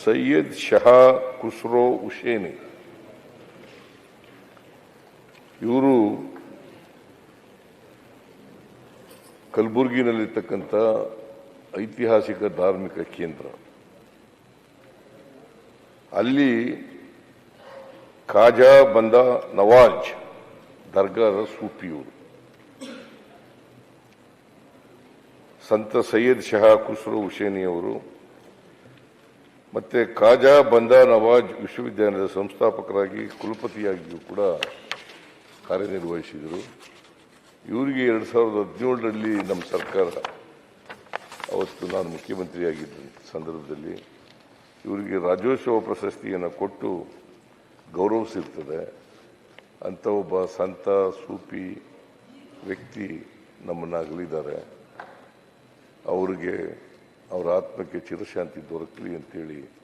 ಸೈಯದ್ ಶಹಾ ಖುಸ್ರೋ ಹುಸೇನಿ ಇವರು ಕಲಬುರಗಿನಲ್ಲಿರ್ತಕ್ಕಂಥ ಐತಿಹಾಸಿಕ ಧಾರ್ಮಿಕ ಕೇಂದ್ರ. ಅಲ್ಲಿ ಖಾಜಾ ಬಂದಾ ನವಾಜ್ ದರ್ಗಾದ ಸೂಫಿಯವರು ಸಂತ ಸೈಯದ್ ಶಹಾ ಖುಸ್ರೋ ಹುಸೇನಿ ಅವರು ಮತ್ತೆ ಖಾಜಾ ಬಂದಾ ನವಾಜ್ ವಿಶ್ವವಿದ್ಯಾಲಯದ ಸಂಸ್ಥಾಪಕರಾಗಿ ಕುಲಪತಿಯಾಗಿಯೂ ಕೂಡ ಕಾರ್ಯನಿರ್ವಹಿಸಿದರು. ಇವರಿಗೆ 2017ರಲ್ಲಿ ನಮ್ಮ ಸರ್ಕಾರ, ಅವತ್ತು ನಾನು ಮುಖ್ಯಮಂತ್ರಿಯಾಗಿದ್ದ ಸಂದರ್ಭದಲ್ಲಿ ಇವರಿಗೆ ರಾಜ್ಯೋತ್ಸವ ಪ್ರಶಸ್ತಿಯನ್ನು ಕೊಟ್ಟು ಗೌರವಿಸಿರ್ತದೆ. ಅಂತ ಒಬ್ಬ ಸಂತ ಸೂಫಿ ವ್ಯಕ್ತಿ ನಮ್ಮನ್ನು ಅಗಲಿದ್ದಾರೆ. ಅವರಿಗೆ ಅವರ ಆತ್ಮಕ್ಕೆ ಚಿರಶಾಂತಿ ದೊರಕಲಿ ಅಂತೇಳಿ